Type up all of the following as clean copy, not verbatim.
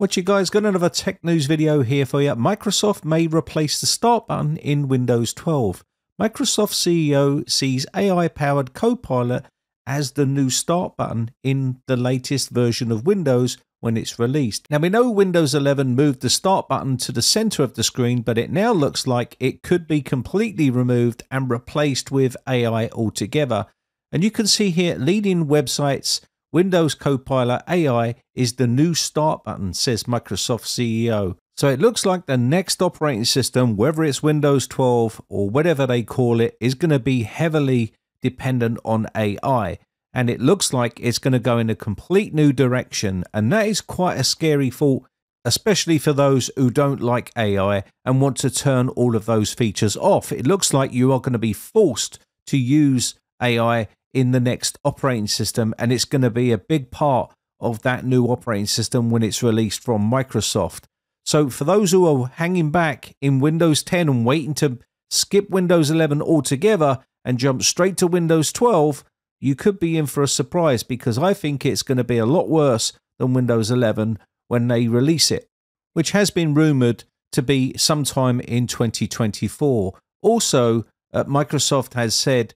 What you guys, got another tech news video here for you. Microsoft may replace the start button in Windows 12. Microsoft CEO sees AI-powered Copilot as the new start button in the latest version of Windows when it's released. Now we know Windows 11 moved the start button to the center of the screen, but it now looks like it could be completely removed and replaced with AI altogether. And you can see here leading websites, Windows Copilot AI is the new start button, says Microsoft CEO. So it looks like the next operating system, whether it's Windows 12 or whatever they call it, is going to be heavily dependent on AI. And it looks like it's going to go in a complete new direction. And that is quite a scary thought, especially for those who don't like AI and want to turn all of those features off. It looks like you are going to be forced to use AI in the next operating system, and it's going to be a big part of that new operating system when it's released from Microsoft. So for those who are hanging back in Windows 10 and waiting to skip Windows 11 altogether and jump straight to Windows 12, you could be in for a surprise, because I think it's going to be a lot worse than Windows 11 when they release it, which has been rumored to be sometime in 2024. Also, Microsoft has said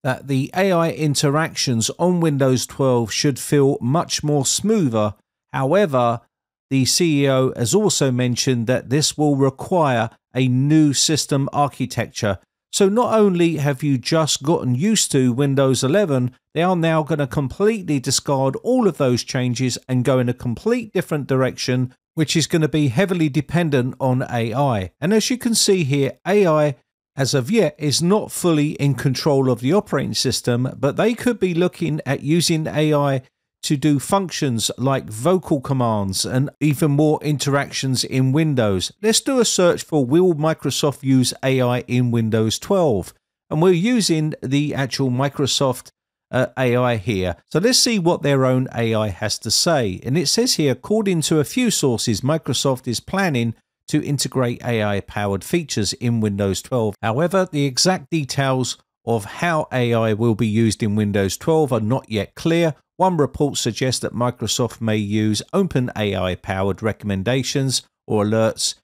that the AI interactions on Windows 12 should feel much more smoother. However, the CEO has also mentioned that this will require a new system architecture. So not only have you just gotten used to Windows 11, they are now going to completely discard all of those changes and go in a complete different direction, which is going to be heavily dependent on AI. And as you can see here, AI as of yet is not fully in control of the operating system, but they could be looking at using AI to do functions like vocal commands and even more interactions in Windows. Let's do a search for will Microsoft use AI in Windows 12? And we're using the actual Microsoft AI here. So let's see what their own AI has to say. And it says here, according to a few sources, Microsoft is planning to integrate AI-powered features in Windows 12. However, the exact details of how AI will be used in Windows 12 are not yet clear. One report suggests that Microsoft may use open AI-powered recommendations or alerts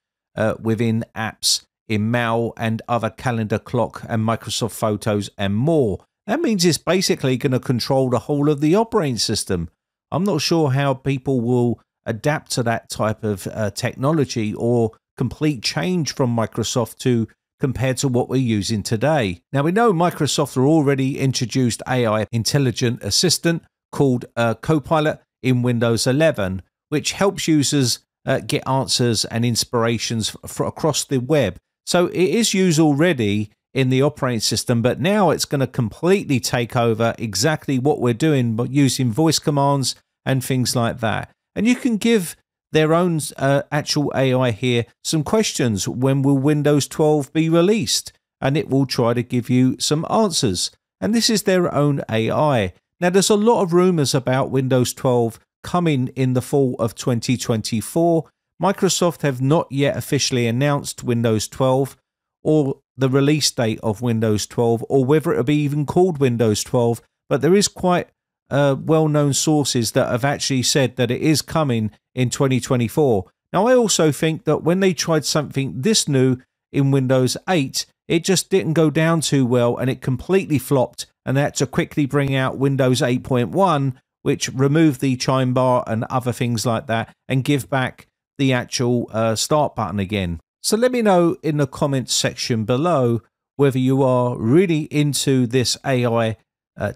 within apps in Mail and other calendar, clock, and Microsoft Photos and more. That means it's basically going to control the whole of the operating system. I'm not sure how people will adapt to that type of technology or complete change from Microsoft to compared to what we're using today. Now we know Microsoft have already introduced AI intelligent assistant called Copilot in Windows 11, which helps users get answers and inspirations across the web. So it is used already in the operating system, but now it's going to completely take over exactly what we're doing, but using voice commands and things like that. And you can give their own actual AI here some questions. When will Windows 12 be released? And it will try to give you some answers. And this is their own AI. Now, there's a lot of rumors about Windows 12 coming in the fall of 2024. Microsoft have not yet officially announced Windows 12 or the release date of Windows 12 or whether it will be even called Windows 12. But there is quite well-known sources that have actually said that it is coming in 2024. Now, I also think that when they tried something this new in Windows 8, it just didn't go down too well and it completely flopped, and they had to quickly bring out Windows 8.1, which removed the chime bar and other things like that and give back the actual start button again. So let me know in the comments section below whether you are really into this AI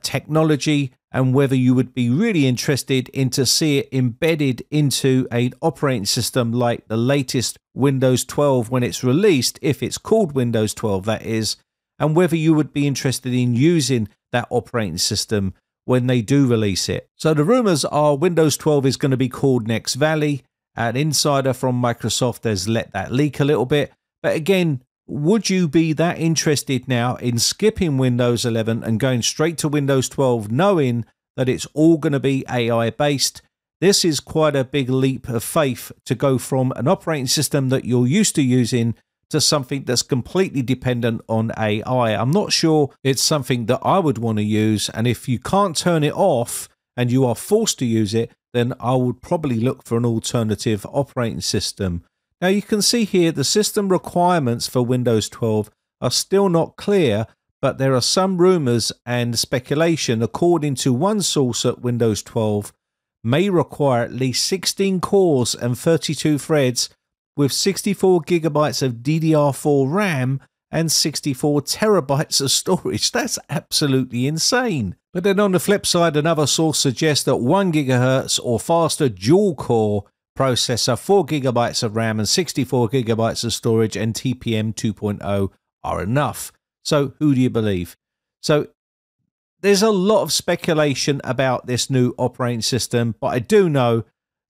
technology and whether you would be really interested in to see it embedded into an operating system like the latest Windows 12 when it's released, if it's called Windows 12 that is, and whether you would be interested in using that operating system when they do release it. So the rumors are Windows 12 is going to be called Next Valley. An insider from Microsoft has let that leak a little bit, but again, would you be that interested now in skipping Windows 11 and going straight to Windows 12 knowing that it's all going to be AI based? This is quite a big leap of faith to go from an operating system that you're used to using to something that's completely dependent on AI. I'm not sure it's something that I would want to use, and if you can't turn it off and you are forced to use it, then I would probably look for an alternative operating system. Now you can see here the system requirements for Windows 12 are still not clear, but there are some rumors and speculation. According to one source, at Windows 12 may require at least 16 cores and 32 threads with 64 gigabytes of DDR4 RAM and 64 terabytes of storage. That's absolutely insane. But then on the flip side, another source suggests that 1 gigahertz or faster dual core processor, 4 gigabytes of RAM and 64 gigabytes of storage and TPM 2.0 are enough. So who do you believe? So there's a lot of speculation about this new operating system, but I do know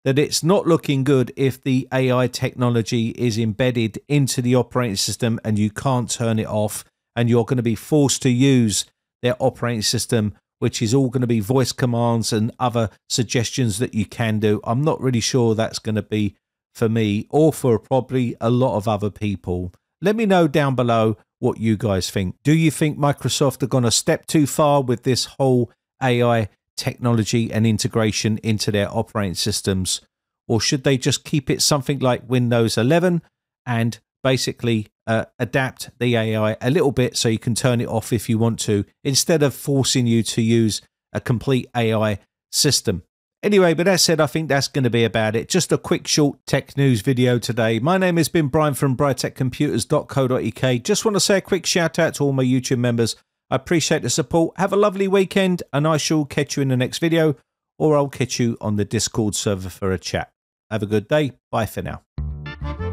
that it's not looking good if the AI technology is embedded into the operating system and you can't turn it off, and you're going to be forced to use their operating system, which is all going to be voice commands and other suggestions that you can do. I'm not really sure that's going to be for me or for probably a lot of other people. Let me know down below what you guys think. Do you think Microsoft are going to step too far with this whole AI technology and integration into their operating systems? Or should they just keep it something like Windows 11 and basically adapt the AI a little bit so you can turn it off if you want to, instead of forcing you to use a complete AI system? Anyway, but that said, I think that's going to be about it. Just a quick short tech news video today. My name has been Brian from briteccomputers.co.uk. Just want to say a quick shout out to all my YouTube members. I appreciate the support. Have a lovely weekend, and I shall catch you in the next video, or I'll catch you on the Discord server for a chat. Have a good day. Bye for now.